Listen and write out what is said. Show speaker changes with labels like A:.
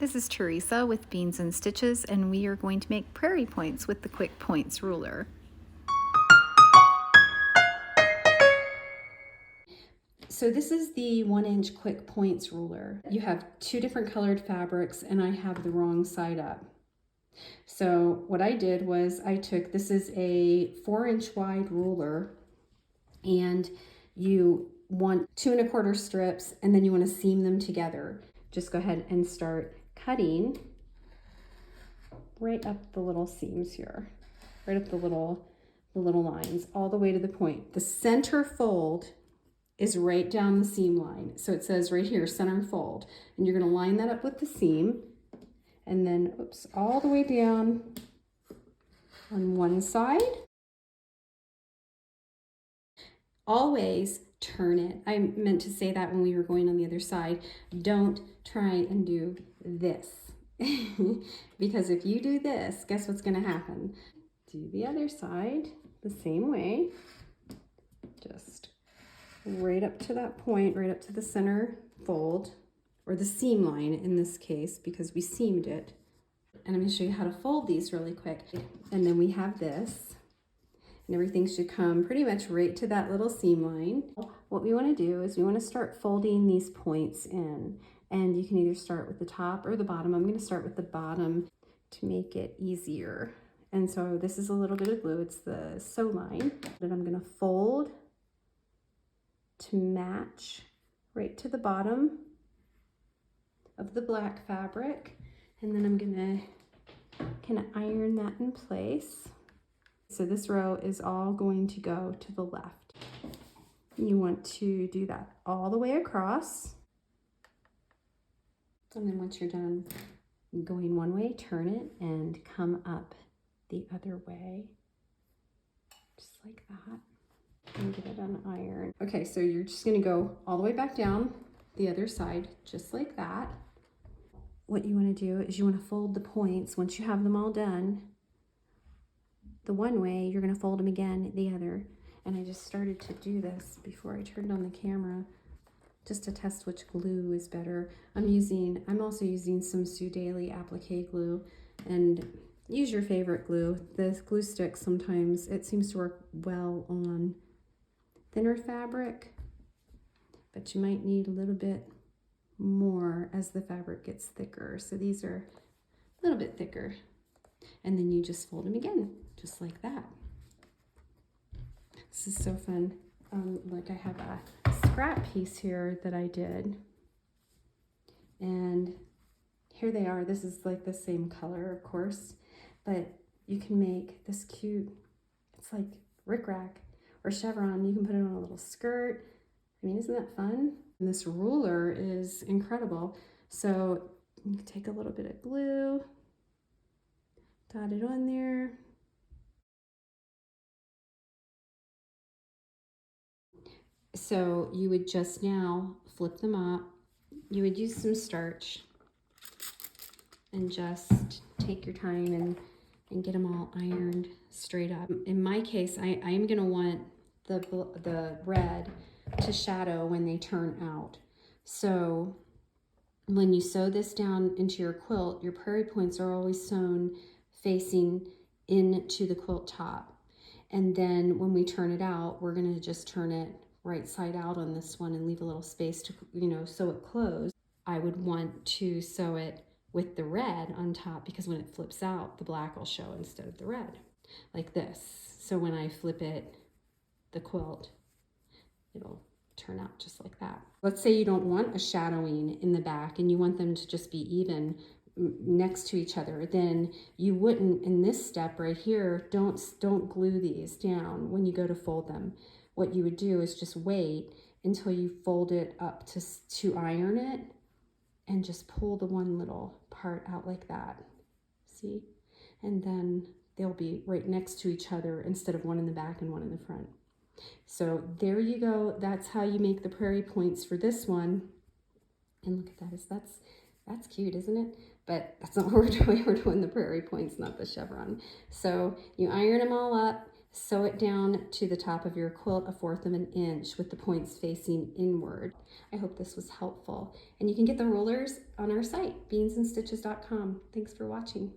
A: This is Teresa with Beans and Stitches, and we are going to make prairie points with the quick points ruler. So this is the 1-inch quick points ruler. You have two different colored fabrics and I have the wrong side up. So what I did was I took, this is a 4-inch wide ruler, and you want 2 1/4 strips, and then you want to seam them together. Just go ahead and start cutting right up the little seams here, right up the little lines, all the way to the point. The center fold is right down the seam line. So it says right here, center fold, and you're going to line that up with the seam, and then, oops, all the way down on one side. Always turn it. I meant to say that when we were going on the other side. Don't try and do this. Because if you do this, guess what's going to happen? Do the other side the same way. Just right up to that point, right up to the center fold, or the seam line in this case, because we seamed it. And I'm going to show you how to fold these really quick. And then we have this, and everything should come pretty much right to that little seam line. What we want to do is we want to start folding these points in, and you can either start with the top or the bottom. I'm going to start with the bottom to make it easier. And so this is a little bit of glue. It's the sew line that I'm going to fold to match right to the bottom of the black fabric, and then I'm going to iron that in place. So this row is all going to go to the left. You want to do that all the way across. And then once you're done going one way, turn it and come up the other way, just like that, and get it on iron. Okay, so you're just gonna go all the way back down the other side, just like that. What you wanna do is you wanna fold the points. Once you have them all done, the one way, you're gonna fold them again the other. And I just started to do this before I turned on the camera, just to test which glue is better. I'm also using some Sue Daily applique glue, and use your favorite glue. The glue stick, sometimes it seems to work well on thinner fabric, but you might need a little bit more as the fabric gets thicker. So these are a little bit thicker, and then you just fold them again, just like that. This is so fun. Like I have a scrap piece here that I did, and here they are. This is like the same color, of course, but you can make this cute, it's like rickrack or chevron. You can put it on a little skirt. I mean, isn't that fun? And this ruler is incredible. So you can take a little bit of glue, dot it on there. So you would just now flip them up. You would use some starch and just take your time and get them all ironed straight up. In my case, I am gonna want the red to shadow when they turn out. So when you sew this down into your quilt, your prairie points are always sewn facing into the quilt top. And then when we turn it out, we're gonna just turn it right side out on this one and leave a little space to, sew it closed. I would want to sew it with the red on top, because when it flips out, the black will show instead of the red, like this. So when I flip it, the quilt, it'll turn out just like that. Let's say you don't want a shadowing in the back and you want them to just be even next to each other, then you wouldn't, in this step right here, don't glue these down when you go to fold them. What you would do is just wait until you fold it up to iron it, and just pull the one little part out like that, see? And then they'll be right next to each other instead of one in the back and one in the front. So there you go. That's how you make the prairie points for this one. And look at that, that's cute, isn't it? But that's not what we're doing. We're doing the prairie points, not the chevron. So you iron them all up, Sew it down to the top of your quilt 1/4 of an inch with the points facing inward. I hope this was helpful. And you can get the rollers on our site, beansandstitches.com. Thanks for watching.